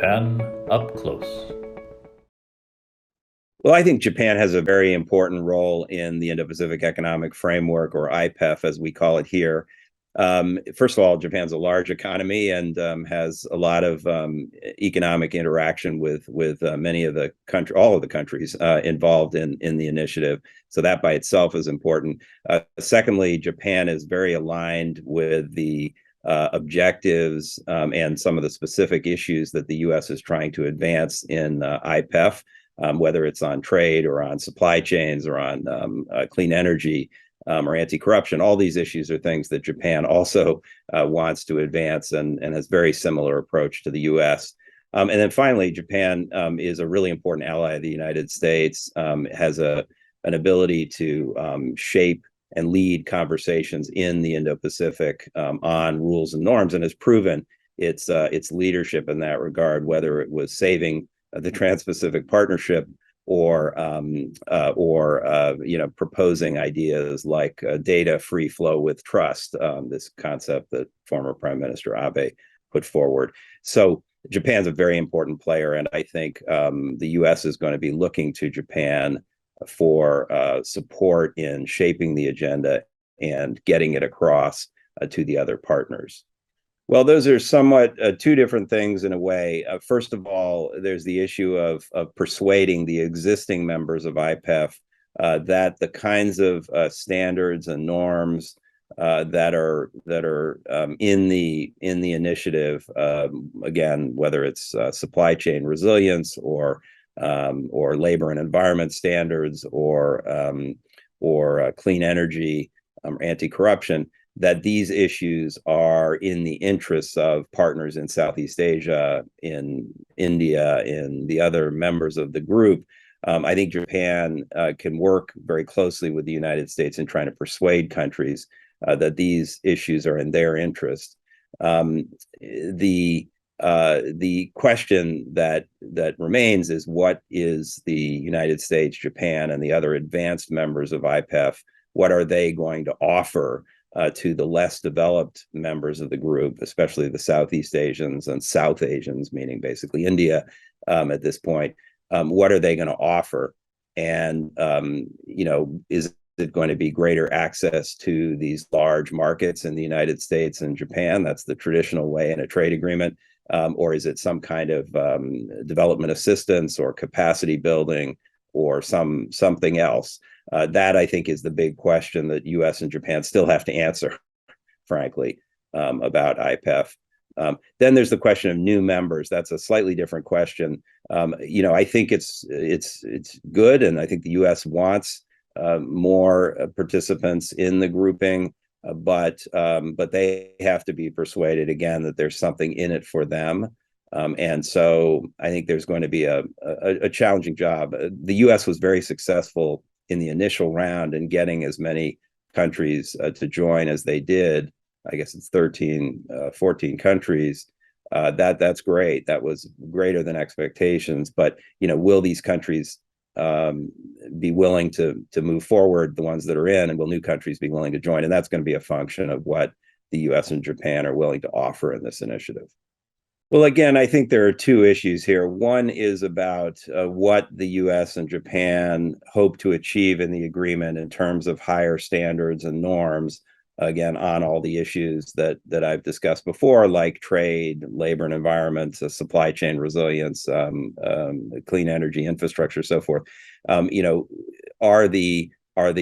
Japan up close. Well, I think Japan has a very important role in the Indo-Pacific Economic Framework, or IPEF, as we call it here. First of all, Japan's a large economy and has a lot of economic interaction with many of the all of the countries involved in the initiative. So that by itself is important. Secondly, Japan is very aligned with the objectives and some of the specific issues that the U.S. is trying to advance in IPEF. Whether it's on trade or on supply chains or on clean energy or anti-corruption. All these issues are things that Japan also wants to advance and has very similar approach to the U.S. And then finally, Japan is a really important ally of the United States, has an ability to shape and lead conversations in the Indo-Pacific on rules and norms, and has proven its leadership in that regard, whether it was saving the Trans-Pacific Partnership or proposing ideas like data free flow with trust, this concept that former Prime Minister Abe put forward. So Japan's a very important player, and I think the U.S. is going to be looking to Japan for support in shaping the agenda and getting it across to the other partners. Well, those are somewhat two different things in a way. First of all, there's the issue of persuading the existing members of IPEF that the kinds of standards and norms that are in the initiative, again, whether it's supply chain resilience or labor and environment standards or clean energy or anti-corruption, that these issues are in the interests of partners in Southeast Asia, in India, in the other members of the group. I think Japan can work very closely with the United States in trying to persuade countries that these issues are in their interest. The question that remains is, what is the United States, Japan, and the other advanced members of IPEF, what are they going to offer to the less developed members of the group, especially the Southeast Asians and South Asians, meaning basically India at this point? What are they going to offer? And, is it going to be greater access to these large markets in the United States and Japan? That's the traditional way in a trade agreement. Or is it some kind of development assistance or capacity building or something else? That, I think, is the big question that U.S. and Japan still have to answer, frankly, about IPEF. Then there's the question of new members. That's a slightly different question. I think it's good, and I think the U.S. wants more participants in the grouping, but they have to be persuaded again that there's something in it for them. And so I think there's going to be a challenging job. The U.S. was very successful in the initial round in getting as many countries to join as they did. I guess it's 14 countries. That's great. That was greater than expectations. But will these countries be willing to move forward, the ones that are in, and will new countries be willing to join? And that's going to be a function of what the U.S. and Japan are willing to offer in this initiative. Well, again, I think there are two issues here. One is about what the U.S. and Japan hope to achieve in the agreement in terms of higher standards and norms, again, on all the issues that I've discussed before, like trade, labor and environment, supply chain resilience, clean energy infrastructure, so forth. Are the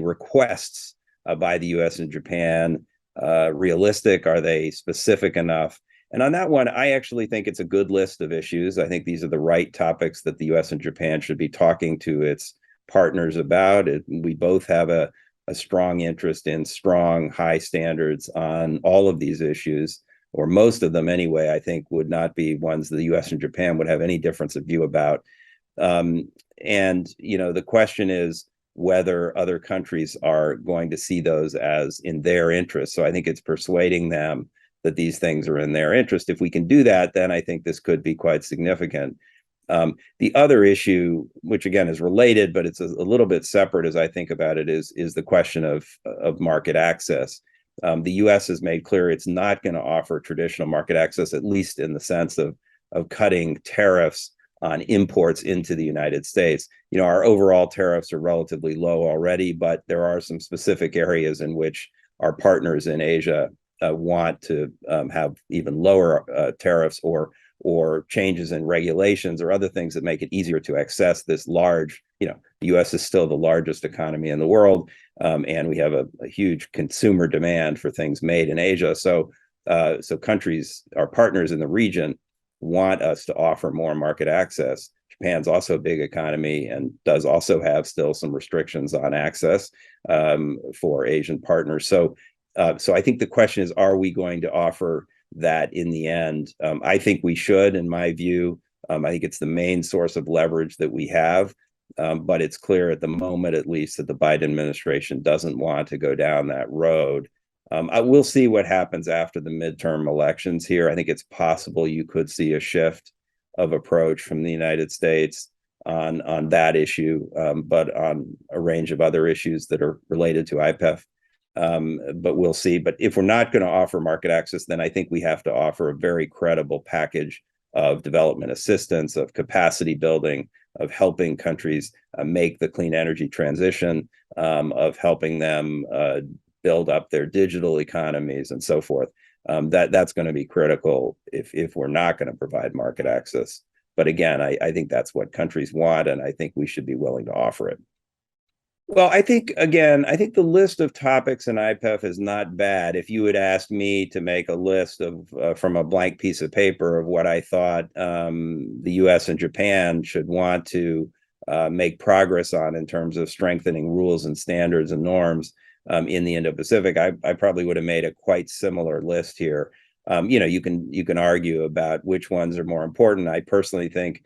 requests by the U.S. and Japan realistic? Are they specific enough? And on that one, I actually think it's a good list of issues. I think these are the right topics that the U.S. and Japan should be talking to its partners about. We both have a strong interest in strong, high standards on all of these issues, or most of them anyway. I think would not be ones the U.S. and Japan would have any difference of view about. And the question is whether other countries are going to see those as in their interest. So I think it's persuading them that these things are in their interest. If we can do that, then I think this could be quite significant. The other issue, which again is related, but it's a little bit separate as I think about it, is the question of market access. The U.S. has made clear it's not going to offer traditional market access, at least in the sense of of cutting tariffs on imports into the United States. Our overall tariffs are relatively low already, but there are some specific areas in which our partners in Asia want to have even lower tariffs or changes in regulations or other things that make it easier to access this large, the U.S. is still the largest economy in the world, and we have a huge consumer demand for things made in Asia. So countries, our partners in the region, want us to offer more market access. Japan's also a big economy and does also have still some restrictions on access for Asian partners. So I think the question is, are we going to offer that in the end? I think we should, in my view. I think it's the main source of leverage that we have. But it's clear at the moment, at least, that the Biden administration doesn't want to go down that road. We'll see what happens after the midterm elections here. I think it's possible you could see a shift of approach from the United States on that issue, but on a range of other issues that are related to IPEF. But we'll see. But if we're not going to offer market access, then I think we have to offer a very credible package of development assistance, of capacity building, of helping countries make the clean energy transition, of helping them build up their digital economies and so forth. That's going to be critical if we're not going to provide market access. But again, I think that's what countries want, and I think we should be willing to offer it. Well, I think the list of topics in IPEF is not bad. If you had asked me to make a list of from a blank piece of paper of what I thought the U.S. and Japan should want to make progress on in terms of strengthening rules and standards and norms in the Indo-Pacific, I probably would have made a quite similar list here. You can argue about which ones are more important. I personally think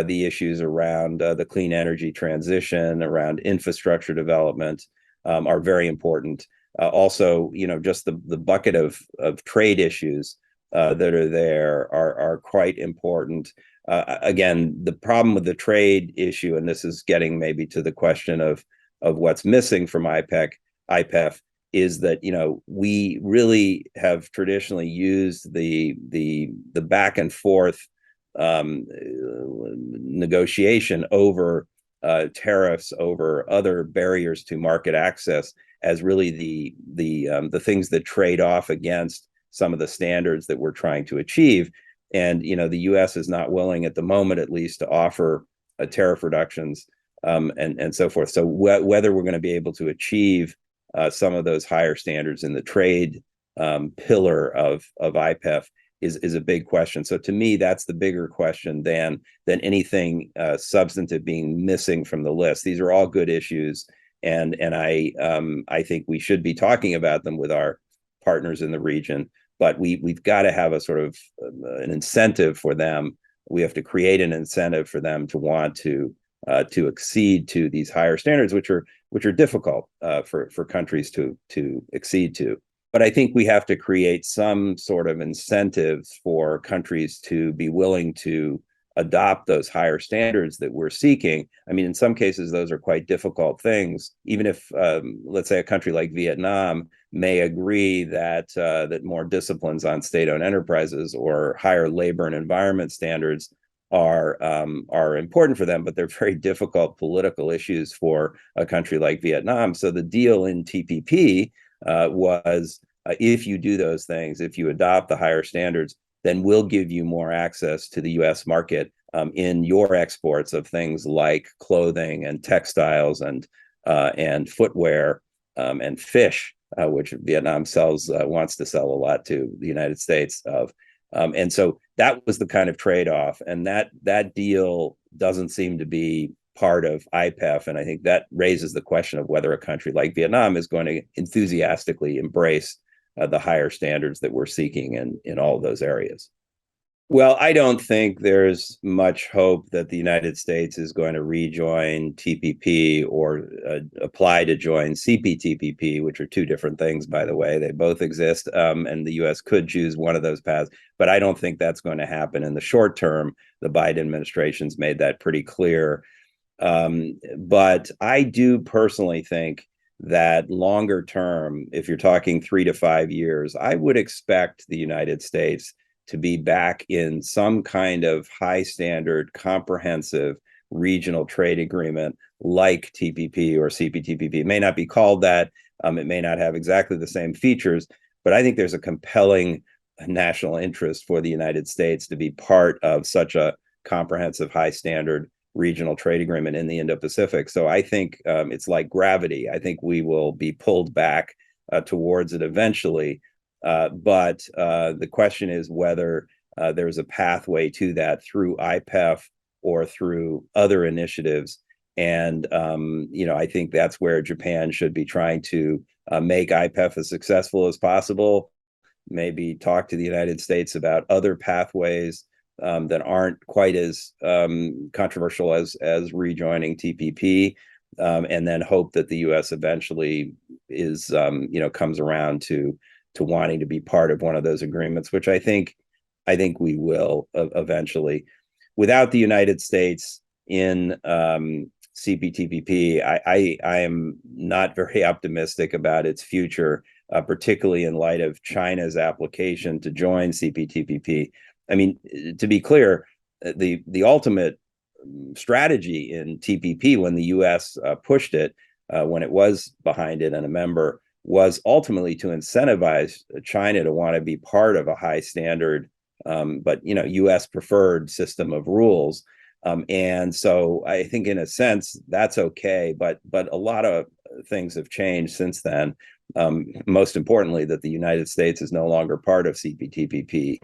the issues around the clean energy transition, around infrastructure development, are very important. Also, just the bucket of trade issues that are there are quite important. Again, the problem with the trade issue, and this is getting maybe to the question of what's missing from IPEF, is that we really have traditionally used the back and forth negotiation over tariffs, over other barriers to market access, as really the things that trade off against some of the standards that we're trying to achieve. And the U.S. is not willing, at the moment at least, to offer tariff reductions and so forth. So whether we're going to be able to achieve some of those higher standards in the trade pillar of IPEF is a big question. So to me, that's the bigger question than anything substantive being missing from the list. These are all good issues, and I think we should be talking about them with our partners in the region. But we've got to have a sort of an incentive for them. We have to create an incentive for them to want to accede to these higher standards, which are difficult for countries to accede to. But I think we have to create some sort of incentives for countries to be willing to adopt those higher standards that we're seeking. I mean, in some cases, those are quite difficult things. Even if, let's say, a country like Vietnam may agree that more disciplines on state-owned enterprises or higher labor and environment standards are important for them, but they're very difficult political issues for a country like Vietnam. So the deal in TPP was if you do those things, if you adopt the higher standards, then we'll give you more access to the U.S. market in your exports of things like clothing and textiles and footwear and fish, which Vietnam wants to sell a lot to the United States of. And so that was the kind of trade-off, and that deal doesn't seem to be part of IPEF, and I think that raises the question of whether a country like Vietnam is going to enthusiastically embrace the higher standards that we're seeking in all of those areas. Well, I don't think there's much hope that the United States is going to rejoin TPP or apply to join CPTPP, which are two different things, by the way. They both exist, and the U.S. could choose one of those paths. But I don't think that's going to happen in the short term. The Biden administration's made that pretty clear. But I do personally think that longer term, if you're talking 3 to 5 years, I would expect the United States to be back in some kind of high standard, comprehensive regional trade agreement like TPP or CPTPP. It may not be called that. It may not have exactly the same features, but I think there's a compelling national interest for the United States to be part of such a comprehensive, high standard regional trade agreement in the Indo-Pacific. So I think it's like gravity. I think we will be pulled back towards it eventually. But the question is whether there's a pathway to that through IPEF or through other initiatives. And, I think that's where Japan should be trying to make IPEF as successful as possible, maybe talk to the United States about other pathways that aren't quite as controversial as rejoining TPP, and then hope that the U.S. eventually is, comes around to wanting to be part of one of those agreements, which I think we will eventually. Without the United States in CPTPP, I am not very optimistic about its future, particularly in light of China's application to join CPTPP. I mean, to be clear, the ultimate strategy in TPP when the U.S. pushed it, when it was behind it and a member, was ultimately to incentivize China to want to be part of a high standard, but U.S. preferred system of rules. And so I think in a sense that's okay, but a lot of things have changed since then. Most importantly, that the United States is no longer part of CPTPP.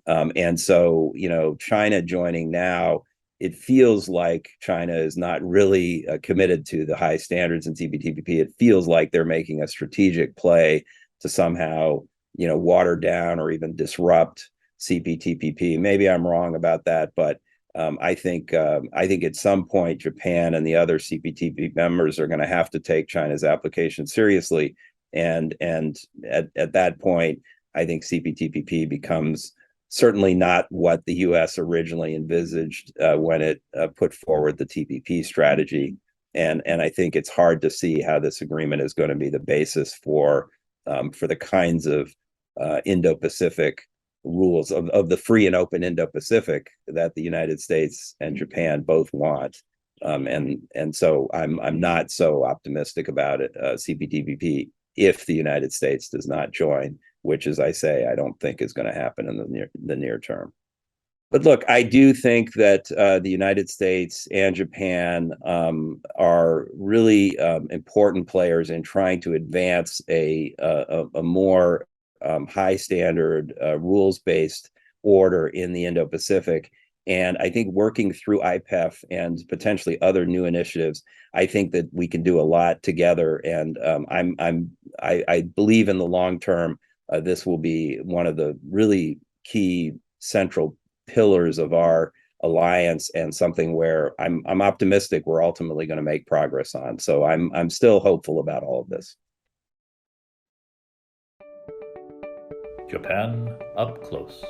And so, China joining now, it feels like China is not really committed to the high standards in CPTPP. It feels like they're making a strategic play to somehow, water down or even disrupt CPTPP. Maybe I'm wrong about that, but I think at some point Japan and the other CPTPP members are going to have to take China's application seriously, and at that point, I think CPTPP becomes certainly not what the U.S. originally envisaged when it put forward the TPP strategy, and I think it's hard to see how this agreement is going to be the basis for the kinds of Indo-Pacific rules of the free and open Indo-Pacific that the United States and Japan both want. And so I'm not so optimistic about it, CPTPP, if the United States does not join, which, as I say, I don't think is going to happen in the near term. But look, I do think that the United States and Japan are really important players in trying to advance a more high standard, rules-based order in the Indo-Pacific. And I think working through IPEF and potentially other new initiatives, I think that we can do a lot together. And I believe in the long term, this will be one of the really key central pillars of our alliance, and something where I'm optimistic we're ultimately going to make progress on. So I'm still hopeful about all of this. Japan Up Close.